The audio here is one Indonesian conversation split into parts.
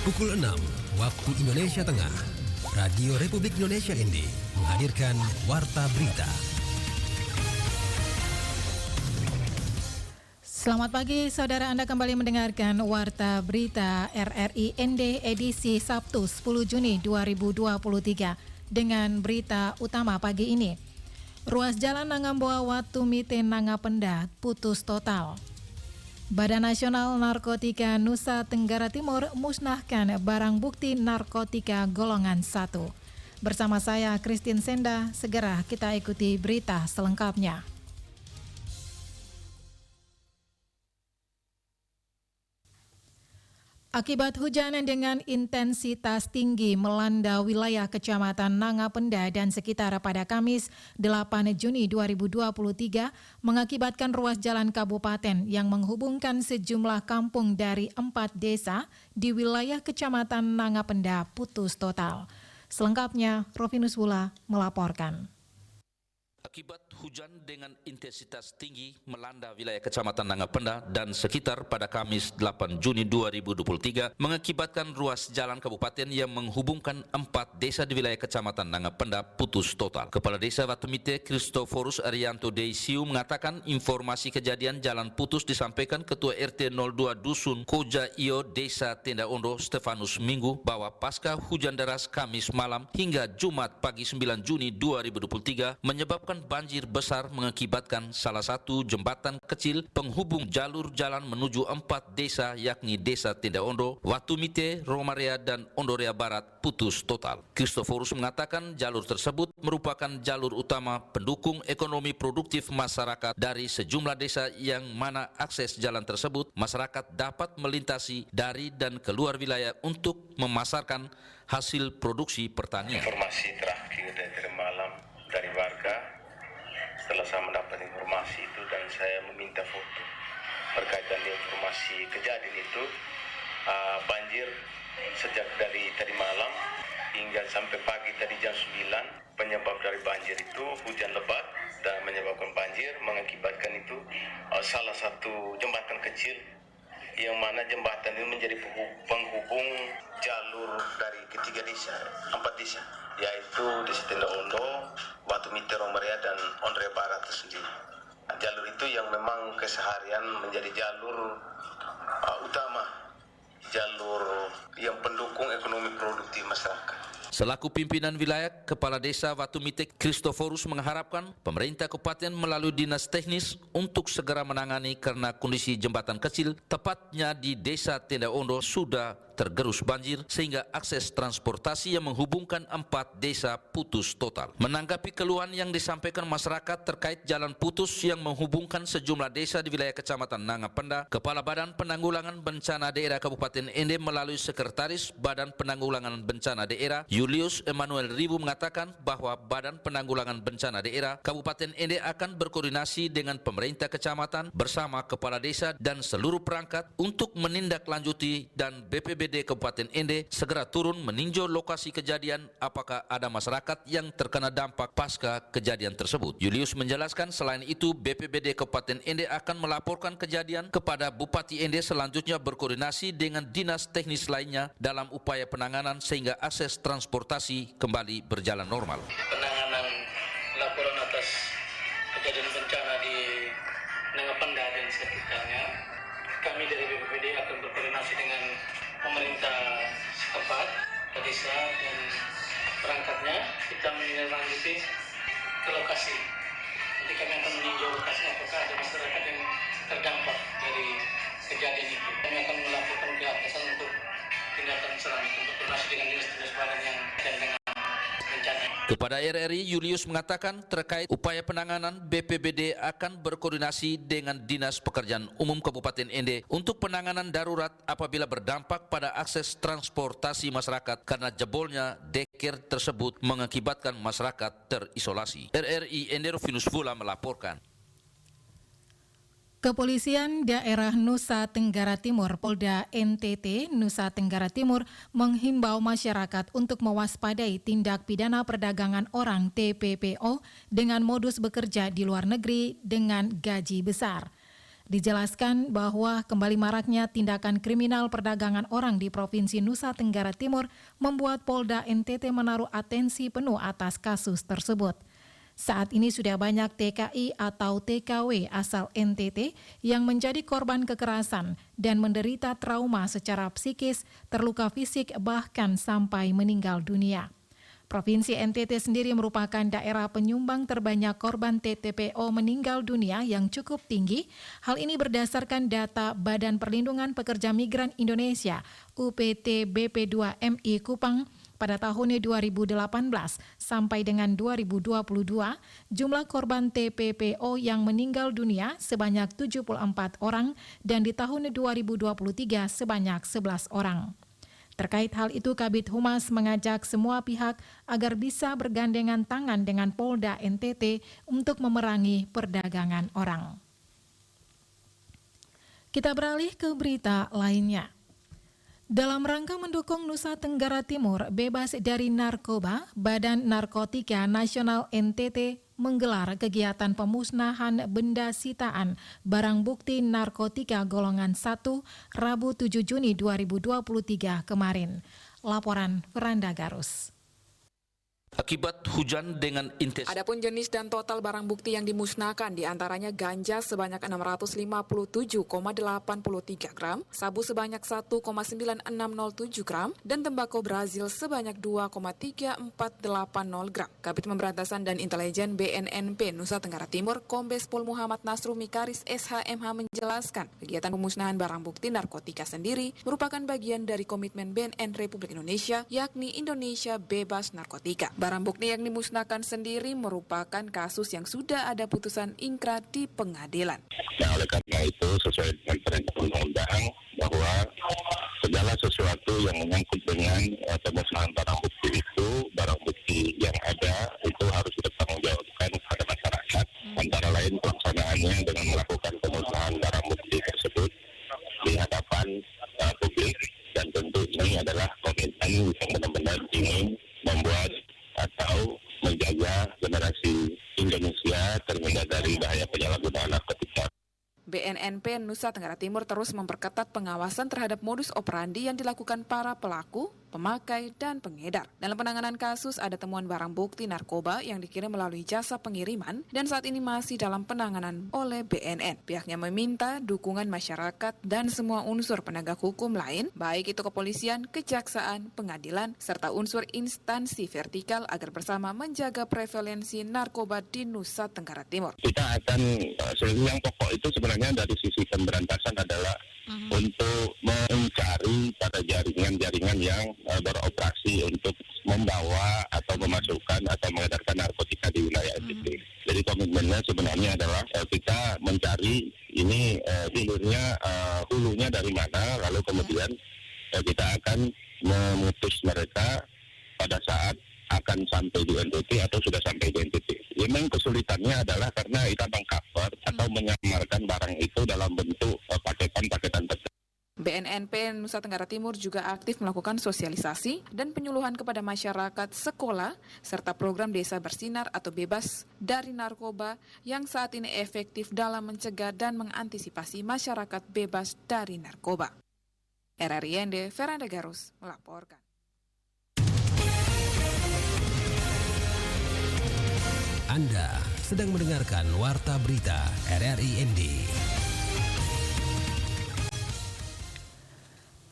Pukul 6 waktu Indonesia Tengah, Radio Republik Indonesia ND menghadirkan Warta Berita. Selamat pagi saudara, Anda kembali mendengarkan Warta Berita RRI ND edisi Sabtu 10 Juni 2023 dengan berita utama pagi ini. Ruas jalan Nangamboa Watumite Nangapenda putus total. Badan Nasional Narkotika Nusa Tenggara Timur musnahkan barang bukti narkotika golongan 1. Bersama saya Christine Senda, segera kita ikuti berita selengkapnya. Akibat hujan dengan intensitas tinggi melanda wilayah Kecamatan Nangapenda dan sekitar pada Kamis 8 Juni 2023 mengakibatkan ruas jalan kabupaten yang menghubungkan sejumlah kampung dari 4 desa di wilayah Kecamatan Nangapenda putus total. Selengkapnya, Rovinus Wula melaporkan. Akibat hujan dengan intensitas tinggi melanda wilayah Kecamatan Nangapenda dan sekitar pada Kamis 8 Juni 2023 mengakibatkan ruas jalan kabupaten yang menghubungkan 4 desa di wilayah Kecamatan Nangapenda putus total. Kepala Desa Watumite Kristoforus Arianto Deisiu mengatakan informasi kejadian jalan putus disampaikan Ketua RT 02 Dusun Koja Iyo Desa Tenda Ondo Stefanus Minggu bahwa pasca hujan deras Kamis malam hingga Jumat pagi 9 Juni 2023 menyebabkan banjir besar mengakibatkan salah satu jembatan kecil penghubung jalur jalan menuju 4 desa yakni Desa Tenda Ondo, Watumite, Romarea dan Ondorea Barat putus total. Kristoforus mengatakan jalur tersebut merupakan jalur utama pendukung ekonomi produktif masyarakat dari sejumlah desa yang mana akses jalan tersebut masyarakat dapat melintasi dari dan keluar wilayah untuk memasarkan hasil produksi pertanian. Informasi terakhir dari malam dari warga, setelah saya mendapat informasi itu dan saya meminta foto berkaitan dengan informasi kejadian itu, banjir sejak dari tadi malam hingga sampai pagi tadi jam 9. Penyebab dari banjir itu hujan lebat dan menyebabkan banjir, mengakibatkan itu salah satu jembatan kecil yang mana jembatan ini menjadi penghubung jalur dari ketiga desa, 4 desa, yaitu Desa Tenda Ondo, Watumite, Romarea dan Ondorea Barat tersendiri. Jalur itu yang memang keseharian menjadi jalur utama, jalur yang pendukung ekonomi produktif masyarakat. Selaku pimpinan wilayah, Kepala Desa Watumite Kristoforus mengharapkan pemerintah kabupaten melalui dinas teknis untuk segera menangani karena kondisi jembatan kecil tepatnya di Desa Tenda Ondo sudah tergerus banjir sehingga akses transportasi yang menghubungkan 4 desa putus total. Menanggapi keluhan yang disampaikan masyarakat terkait jalan putus yang menghubungkan sejumlah desa di wilayah Kecamatan Nangapenda, Kepala Badan Penanggulangan Bencana Daerah Kabupaten ND melalui Sekretaris Badan Penanggulangan Bencana Daerah Julius Emmanuel Ribu mengatakan bahwa Badan Penanggulangan Bencana Daerah Kabupaten ND akan berkoordinasi dengan pemerintah kecamatan bersama kepala desa dan seluruh perangkat untuk menindaklanjuti dan BPBD Kabupaten ND segera turun meninjau lokasi kejadian apakah ada masyarakat yang terkena dampak pasca kejadian tersebut. Julius menjelaskan selain itu BPBD Kabupaten ND akan melaporkan kejadian kepada Bupati ND selanjutnya berkoordinasi dengan dinas teknis lainnya dalam upaya penanganan sehingga akses transportasi kembali berjalan normal. Penanganan laporan atas kejadian bencana di Nangapenda dan sekitarnya, kami dari BPBD akan berkoordinasi dengan pemerintah setempat, desa dan perangkatnya. Kita menindaklanjuti ke lokasi. Nanti kami akan meninjau lokasi apakah ada masyarakat yang terdampak dari kejadian itu. Kami akan melakukan pihak atasan untuk tindakan selanjutnya untuk koordinasi dengan dinas-dinas badan yang dengan bencana. Kepada RRI, Julius mengatakan terkait upaya penanganan BPBD akan berkoordinasi dengan Dinas Pekerjaan Umum Kabupaten ND untuk penanganan darurat apabila berdampak pada akses transportasi masyarakat karena jebolnya deker tersebut mengakibatkan masyarakat terisolasi. RRI ND Rovinus Wula melaporkan. Kepolisian Daerah Nusa Tenggara Timur Polda NTT Nusa Tenggara Timur menghimbau masyarakat untuk mewaspadai tindak pidana perdagangan orang TPPO dengan modus bekerja di luar negeri dengan gaji besar. Dijelaskan bahwa kembali maraknya tindakan kriminal perdagangan orang di Provinsi Nusa Tenggara Timur membuat Polda NTT menaruh atensi penuh atas kasus tersebut. Saat ini sudah banyak TKI atau TKW asal NTT yang menjadi korban kekerasan dan menderita trauma secara psikis, terluka fisik, bahkan sampai meninggal dunia. Provinsi NTT sendiri merupakan daerah penyumbang terbanyak korban TTPO meninggal dunia yang cukup tinggi. Hal ini berdasarkan data Badan Perlindungan Pekerja Migran Indonesia UPT BP2MI Kupang pada tahun 2018 sampai dengan 2022, jumlah korban TPPO yang meninggal dunia sebanyak 74 orang dan di tahun 2023 sebanyak 11 orang. Terkait hal itu, Kabid Humas mengajak semua pihak agar bisa bergandengan tangan dengan Polda NTT untuk memerangi perdagangan orang. Kita beralih ke berita lainnya. Dalam rangka mendukung Nusa Tenggara Timur bebas dari narkoba, Badan Narkotika Nasional NTT menggelar kegiatan pemusnahan benda sitaan barang bukti narkotika golongan 1 Rabu 7 Juni 2023 kemarin. Laporan Veranda Garus. Akibat hujan dengan intensitas. Adapun jenis dan total barang bukti yang dimusnahkan diantaranya ganja sebanyak 657,83 gram, sabu sebanyak 1,9607 gram, dan tembakau Brazil sebanyak 2,3480 gram. Kabid Pemberantasan dan Intelijen BNNP Nusa Tenggara Timur, Kombes Pol Muhammad Nasrumi Karis SHMH menjelaskan, kegiatan pemusnahan barang bukti narkotika sendiri merupakan bagian dari komitmen BNN Republik Indonesia, yakni Indonesia Bebas Narkotika. Barang bukti yang dimusnahkan sendiri merupakan kasus yang sudah ada putusan ingkrah di pengadilan. Nah, oleh karena itu sesuai dengan perintah undang-undang bahwa segala sesuatu yang menyangkut dengan pemusnahan barang bukti itu, barang bukti yang ada itu harus dipertanggungjawabkan kepada masyarakat. Antara lain pelaksanaannya dengan melakukan pemusnahan barang bukti tersebut di hadapan publik, dan tentu ini adalah komitmen yang benar-benar ingin membuat atau menjaga generasi Indonesia terhindar dari bahaya penyalahgunaan narkotika. BNNP Nusa Tenggara Timur terus memperketat pengawasan terhadap modus operandi yang dilakukan para pelaku, pemakai, dan pengedar. Dalam penanganan kasus ada temuan barang bukti narkoba yang dikirim melalui jasa pengiriman dan saat ini masih dalam penanganan oleh BNN. Pihaknya meminta dukungan masyarakat dan semua unsur penegak hukum lain, baik itu kepolisian, kejaksaan, pengadilan, serta unsur instansi vertikal agar bersama menjaga prevalensi narkoba di Nusa Tenggara Timur. Kita akan, yang pokok itu sebenarnya dari sisi pemberantasan adalah untuk mencari pada jaringan-jaringan yang beroperasi untuk membawa atau memasukkan atau mengedarkan narkotika di wilayah NTT. Jadi komitmennya sebenarnya adalah kita mencari ini hilirnya, hulunya dari mana, lalu kemudian kita akan memutus mereka pada saat akan sampai di NTT atau sudah sampai di NTT. Memang kesulitannya adalah karena kita mengcover atau menyamarkan barang itu dalam bentuk paketan-paketan tertentu. BNNP Nusa Tenggara Timur juga aktif melakukan sosialisasi dan penyuluhan kepada masyarakat, sekolah, serta program Desa Bersinar atau Bebas dari Narkoba yang saat ini efektif dalam mencegah dan mengantisipasi masyarakat bebas dari narkoba. RRI Veranda Garus melaporkan. Anda sedang mendengarkan Warta Berita RRI ND.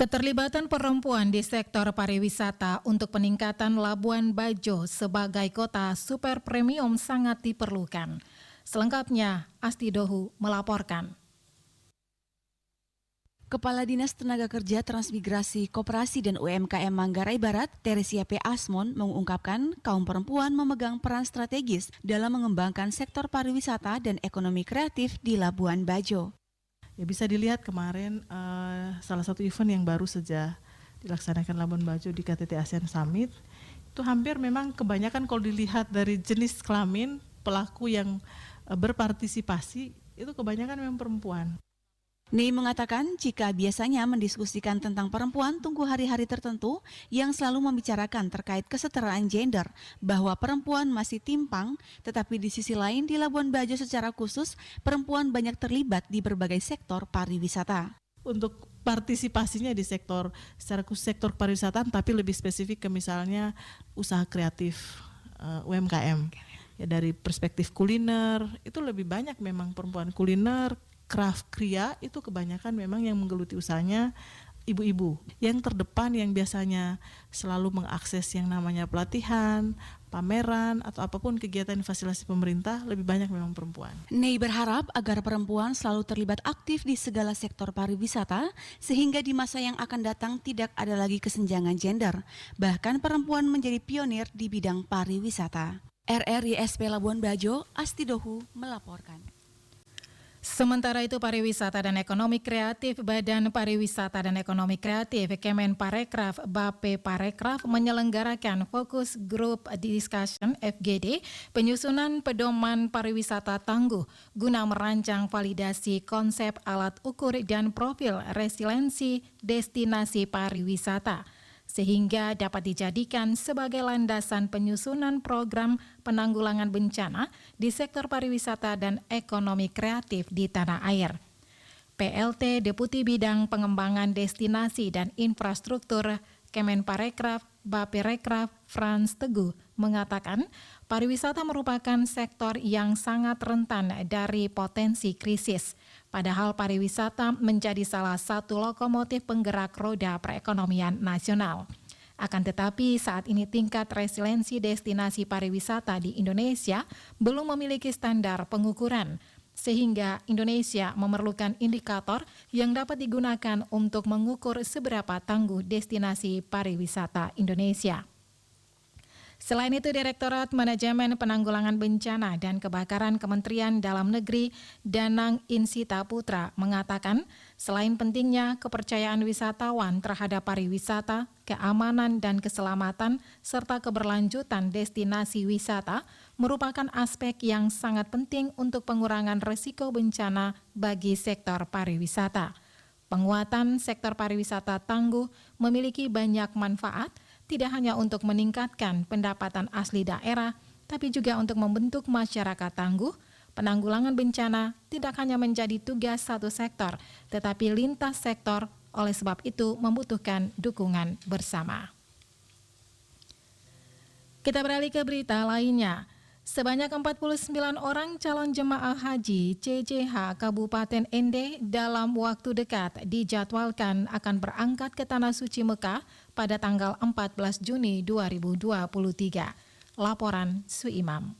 Keterlibatan perempuan di sektor pariwisata untuk peningkatan Labuan Bajo sebagai kota super premium sangat diperlukan. Selengkapnya, Asti Dohu melaporkan. Kepala Dinas Tenaga Kerja Transmigrasi Koperasi dan UMKM Manggarai Barat, Teresia P. Asmon, mengungkapkan kaum perempuan memegang peran strategis dalam mengembangkan sektor pariwisata dan ekonomi kreatif di Labuan Bajo. Ya, bisa dilihat kemarin salah satu event yang baru saja dilaksanakan Labuan Bajo di KTT ASEAN Summit, itu hampir memang kebanyakan kalau dilihat dari jenis kelamin pelaku yang berpartisipasi itu kebanyakan memang perempuan. Nei mengatakan jika biasanya mendiskusikan tentang perempuan tunggu hari-hari tertentu yang selalu membicarakan terkait kesetaraan gender, bahwa perempuan masih timpang, tetapi di sisi lain di Labuan Bajo secara khusus perempuan banyak terlibat di berbagai sektor pariwisata. Untuk partisipasinya di sektor, secara khusus sektor pariwisata, tapi lebih spesifik ke misalnya usaha kreatif, UMKM. Ya, dari perspektif kuliner, itu lebih banyak memang perempuan kuliner, craft kria itu kebanyakan memang yang menggeluti usahanya ibu-ibu. Yang terdepan yang biasanya selalu mengakses yang namanya pelatihan, pameran, atau apapun kegiatan fasilitasi pemerintah, lebih banyak memang perempuan. Nei berharap agar perempuan selalu terlibat aktif di segala sektor pariwisata, sehingga di masa yang akan datang tidak ada lagi kesenjangan gender. Bahkan perempuan menjadi pionir di bidang pariwisata. RRISP Labuan Bajo, Astidohu melaporkan. Sementara itu pariwisata dan ekonomi kreatif Badan Pariwisata dan Ekonomi Kreatif Kemenparekraf Bappeparekraf menyelenggarakan Focus Group Discussion FGD penyusunan pedoman pariwisata tangguh guna merancang validasi konsep alat ukur dan profil resiliensi destinasi pariwisata, sehingga dapat dijadikan sebagai landasan penyusunan program penanggulangan bencana di sektor pariwisata dan ekonomi kreatif di tanah air. PLT Deputi Bidang Pengembangan Destinasi dan Infrastruktur Kemenparekraf Bappeparekraf Frans Teguh mengatakan pariwisata merupakan sektor yang sangat rentan dari potensi krisis. Padahal pariwisata menjadi salah satu lokomotif penggerak roda perekonomian nasional. Akan tetapi saat ini tingkat resiliensi destinasi pariwisata di Indonesia belum memiliki standar pengukuran, sehingga Indonesia memerlukan indikator yang dapat digunakan untuk mengukur seberapa tangguh destinasi pariwisata Indonesia. Selain itu, Direktorat Manajemen Penanggulangan Bencana dan Kebakaran Kementerian Dalam Negeri Danang Insita Putra mengatakan, selain pentingnya kepercayaan wisatawan terhadap pariwisata, keamanan dan keselamatan, serta keberlanjutan destinasi wisata merupakan aspek yang sangat penting untuk pengurangan risiko bencana bagi sektor pariwisata. Penguatan sektor pariwisata tangguh memiliki banyak manfaat, tidak hanya untuk meningkatkan pendapatan asli daerah, tapi juga untuk membentuk masyarakat tangguh. Penanggulangan bencana tidak hanya menjadi tugas satu sektor, tetapi lintas sektor, oleh sebab itu membutuhkan dukungan bersama. Kita beralih ke berita lainnya. Sebanyak 49 orang calon jemaah haji CJH Kabupaten Ende dalam waktu dekat dijadwalkan akan berangkat ke Tanah Suci Mekah pada tanggal 14 Juni 2023. Laporan Suimam.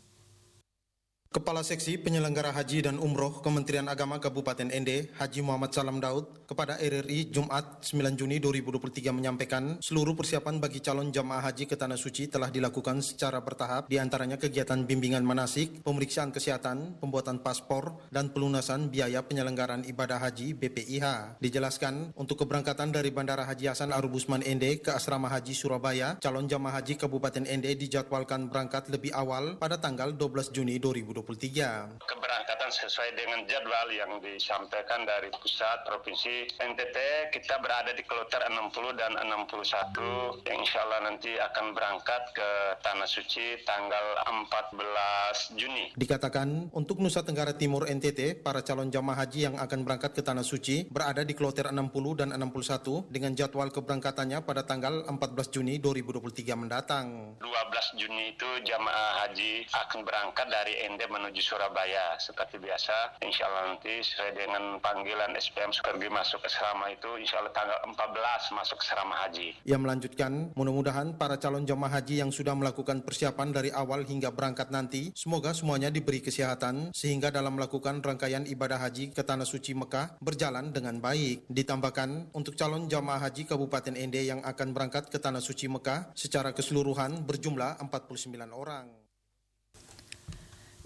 Kepala Seksi Penyelenggara Haji dan Umroh Kementerian Agama Kabupaten Ende, Haji Muhammad Salam Daud, kepada RRI Jumat 9 Juni 2023 menyampaikan seluruh persiapan bagi calon jamaah haji ke Tanah Suci telah dilakukan secara bertahap, diantaranya kegiatan bimbingan manasik, pemeriksaan kesehatan, pembuatan paspor, dan pelunasan biaya penyelenggaraan ibadah haji BPIH. Dijelaskan, untuk keberangkatan dari Bandara Haji Hasan Arubusman Ende ke Asrama Haji Surabaya, calon jamaah haji Kabupaten Ende dijadwalkan berangkat lebih awal pada tanggal 12 Juni 2023. Keberangkatan sesuai dengan jadwal yang disampaikan dari pusat provinsi NTT, kita berada di kloter 60 dan 61 yang insya Allah nanti akan berangkat ke Tanah Suci tanggal 14 Juni. Dikatakan untuk Nusa Tenggara Timur NTT, para calon jamaah haji yang akan berangkat ke Tanah Suci berada di kloter 60 dan 61 dengan jadwal keberangkatannya pada tanggal 14 Juni 2023 mendatang. 12 Juni itu jamaah haji akan berangkat dari Ende menuju Surabaya seperti biasa. Insya Allah nanti sesuai dengan panggilan SPM Sukargi masuk ke asrama itu insya Allah tanggal 14 masuk ke asrama haji. Ia melanjutkan, mudah-mudahan para calon jamaah haji yang sudah melakukan persiapan dari awal hingga berangkat nanti, semoga semuanya diberi kesehatan sehingga dalam melakukan rangkaian ibadah haji ke Tanah Suci Mekah berjalan dengan baik. Ditambahkan, untuk calon jamaah haji Kabupaten Ende yang akan berangkat ke Tanah Suci Mekah secara keseluruhan berjumlah 49 orang.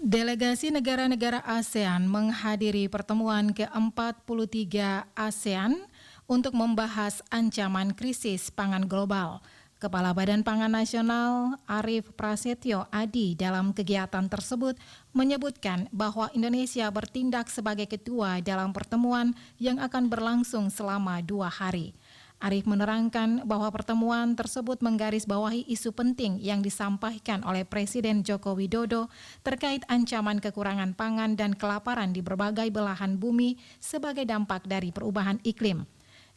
Delegasi negara-negara ASEAN menghadiri pertemuan ke-43 ASEAN untuk membahas ancaman krisis pangan global. Kepala Badan Pangan Nasional Arief Prasetyo Adi dalam kegiatan tersebut menyebutkan bahwa Indonesia bertindak sebagai ketua dalam pertemuan yang akan berlangsung selama 2 hari. Arief menerangkan bahwa pertemuan tersebut menggarisbawahi isu penting yang disampaikan oleh Presiden Joko Widodo terkait ancaman kekurangan pangan dan kelaparan di berbagai belahan bumi sebagai dampak dari perubahan iklim.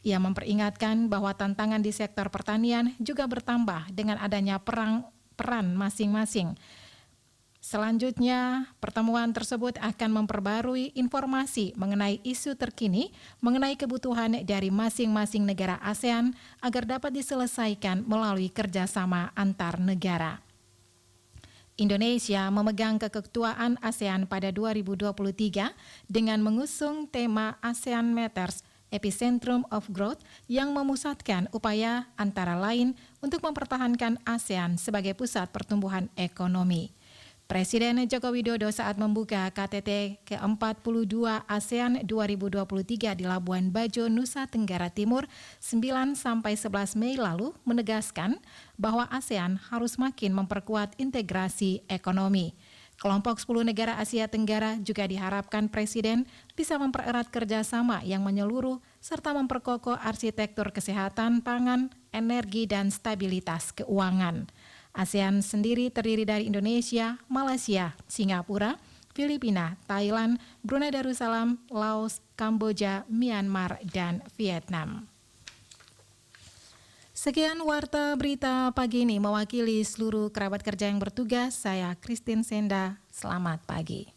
Ia memperingatkan bahwa tantangan di sektor pertanian juga bertambah dengan adanya peran masing-masing. Selanjutnya, pertemuan tersebut akan memperbarui informasi mengenai isu terkini mengenai kebutuhan dari masing-masing negara ASEAN agar dapat diselesaikan melalui kerjasama antar negara. Indonesia memegang keketuaan ASEAN pada 2023 dengan mengusung tema ASEAN Matters, Epicentrum of Growth yang memusatkan upaya antara lain untuk mempertahankan ASEAN sebagai pusat pertumbuhan ekonomi. Presiden Joko Widodo saat membuka KTT ke-42 ASEAN 2023 di Labuan Bajo, Nusa Tenggara Timur 9-11 Mei lalu menegaskan bahwa ASEAN harus makin memperkuat integrasi ekonomi. Kelompok 10 negara Asia Tenggara juga diharapkan Presiden bisa mempererat kerjasama yang menyeluruh serta memperkokoh arsitektur kesehatan, pangan, energi, dan stabilitas keuangan. ASEAN sendiri terdiri dari Indonesia, Malaysia, Singapura, Filipina, Thailand, Brunei Darussalam, Laos, Kamboja, Myanmar, dan Vietnam. Sekian Warta Berita pagi ini, mewakili seluruh kerabat kerja yang bertugas, saya Christine Senda, selamat pagi.